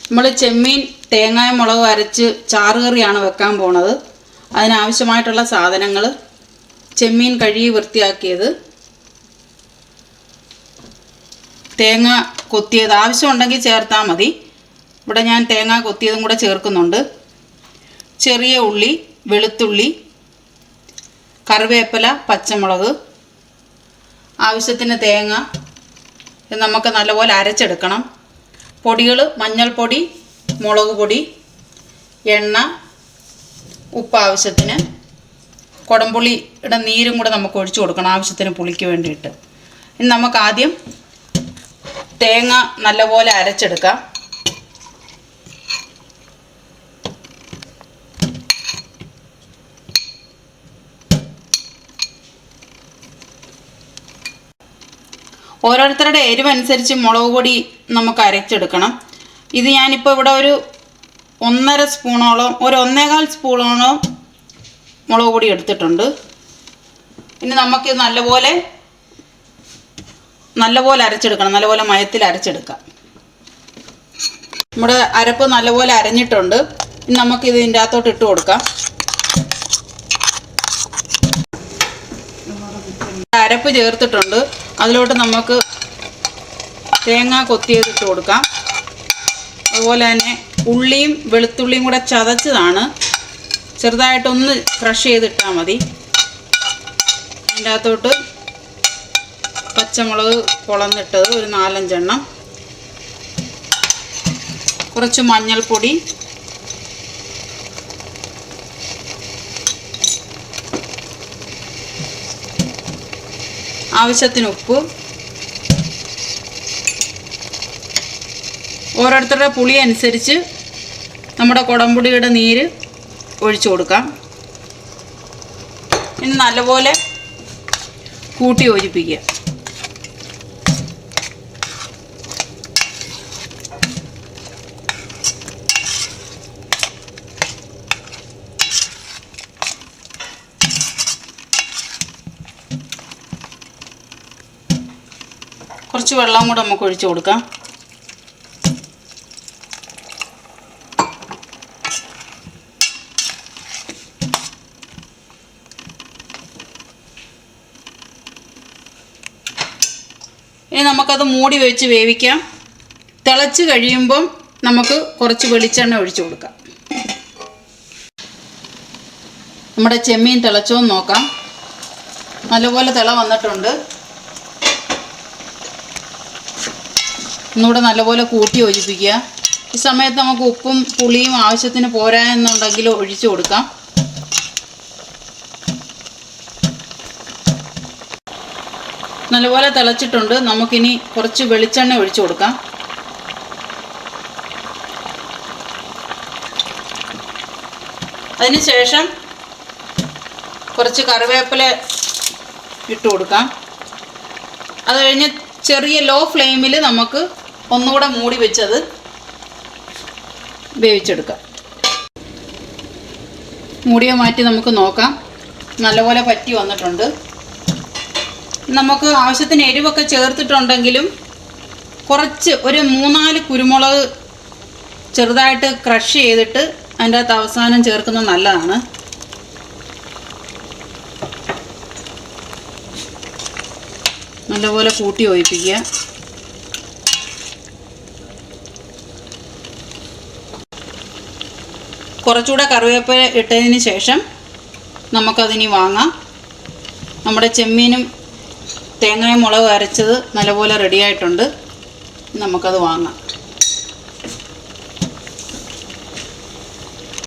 നമ്മൾ ചെമ്മീൻ തേങ്ങായും മുളകും അരച്ച് ചാറുകറിയാണ് വെക്കാൻ പോണത്. അതിനാവശ്യമായിട്ടുള്ള സാധനങ്ങൾ: ചെമ്മീൻ കഴുകി വൃത്തിയാക്കിയത്, തേങ്ങ കൊത്തിയത്, ആവശ്യമുണ്ടെങ്കിൽ ചേർത്താൽ മതി. ഇവിടെ ഞാൻ തേങ്ങ കൊത്തിയതും കൂടെ ചേർക്കുന്നുണ്ട്. ചെറിയ ഉള്ളി, വെളുത്തുള്ളി, കറിവേപ്പില, പച്ചമുളക്, ആവശ്യത്തിന് തേങ്ങ. ഇത് നമുക്ക് നല്ലപോലെ അരച്ചെടുക്കണം. പൊടികൾ: മഞ്ഞൾപ്പൊടി, മുളക് പൊടി, എണ്ണ, ഉപ്പ് ആവശ്യത്തിന്, കുടംപുളിയുടെ നീരും കൂടെ നമുക്ക് ഒഴിച്ചു കൊടുക്കണം ആവശ്യത്തിന് പുളിക്ക് വേണ്ടിയിട്ട്. ഇനി നമുക്ക് ആദ്യം തേങ്ങ നല്ലപോലെ അരച്ചെടുക്കാം. ഓരോരുത്തരുടെ എരിവനുസരിച്ച് മുളക് പൊടി നമുക്ക് അരച്ചെടുക്കണം. ഇത് ഞാനിപ്പോൾ ഇവിടെ ഒരു 1.5 സ്പൂണോളം, ഒരു 1.25 സ്പൂണോളം മുളക് പൊടി എടുത്തിട്ടുണ്ട്. ഇനി നമുക്ക് നല്ലപോലെ അരച്ചെടുക്കണം. നല്ലപോലെ മയത്തിൽ അരച്ചെടുക്കാം. നമ്മുടെ അരപ്പ് നല്ലപോലെ അരഞ്ഞിട്ടുണ്ട്. ഇനി നമുക്ക് ഇതിൻ്റെ അകത്തോട്ട് ഇട്ട് കൊടുക്കാം. അരപ്പ് ചേർത്തിട്ടുണ്ട്. അതിലോട്ട് നമുക്ക് തേങ്ങ കൊത്തിയത് ഇട്ട് കൊടുക്കാം. അതുപോലെ തന്നെ ഉള്ളിയും വെളുത്തുള്ളിയും കൂടെ ചതച്ചതാണ്. ചെറുതായിട്ടൊന്ന് ക്രഷ് ചെയ്തിട്ടാൽ മതി. അതിൻ്റെ അകത്തോട്ട് പച്ചമുളക് പൊളന്നിട്ടത് ഒരു 4-5 എണ്ണം, കുറച്ച് മഞ്ഞൾപ്പൊടി, ആവശ്യത്തിന് ഉപ്പ്. ഓരോരുത്തരുടെ പുളി അനുസരിച്ച് നമ്മുടെ കുടംപുളിയുടെ നീര് ഒഴിച്ചു കൊടുക്കാം. ഇനി നല്ലപോലെ കൂട്ടി യോജിപ്പിക്കുക. കുറച്ച് വെള്ളം കൂടെ നമുക്ക് ഒഴിച്ചു കൊടുക്കാം. ഇനി നമുക്കത് മൂടി വെച്ച് വേവിക്കാം. തിളച്ച് കഴിയുമ്പം നമുക്ക് കുറച്ച് വെളിച്ചെണ്ണ ഒഴിച്ചു കൊടുക്കാം. നമ്മുടെ ചെമ്മീൻ തിളച്ചോന്ന് നോക്കാം. നല്ലപോലെ തിള വന്നിട്ടുണ്ട്. ഒന്നുകൂടെ നല്ലപോലെ കൂട്ടി യോജിപ്പിക്കുക. ഈ സമയത്ത് നമുക്ക് ഉപ്പും പുളിയും ആവശ്യത്തിന് പോരാ എന്നുണ്ടെങ്കിൽ ഒഴിച്ചു കൊടുക്കാം. നല്ലപോലെ തിളച്ചിട്ടുണ്ട്. നമുക്കിനി കുറച്ച് വെളിച്ചെണ്ണ ഒഴിച്ചു കൊടുക്കാം. അതിനുശേഷം കുറച്ച് കറിവേപ്പില ഇട്ട് കൊടുക്കാം. അത് കഴിഞ്ഞ് ചെറിയ ലോ ഫ്ലെയിമിൽ നമുക്ക് ഒന്നുകൂടെ മൂടി വെച്ചത് വേവിച്ചെടുക്കാം. മൂടിയെ മാറ്റി നമുക്ക് നോക്കാം. നല്ലപോലെ പറ്റി വന്നിട്ടുണ്ട്. നമുക്ക് ആവശ്യത്തിന് എരിവൊക്കെ ചേർത്തിട്ടുണ്ടെങ്കിലും കുറച്ച് ഒരു 3-4 കുരുമുളക് ചെറുതായിട്ട് ക്രഷ് ചെയ്തിട്ട് അതിൻ്റെ അകത്ത് അവസാനം ചേർക്കുന്നത് നല്ലതാണ്. നല്ലപോലെ കൂട്ടി യോജിപ്പിക്കുക. കുറച്ചുകൂടെ കറിവേപ്പില ഇട്ടതിന് ശേഷം നമുക്കതിനി വാങ്ങാം. നമ്മുടെ ചെമ്മീനും തേങ്ങയും മുളകും അരച്ചത് നല്ലപോലെ റെഡിയായിട്ടുണ്ട്. നമുക്കത് വാങ്ങാം.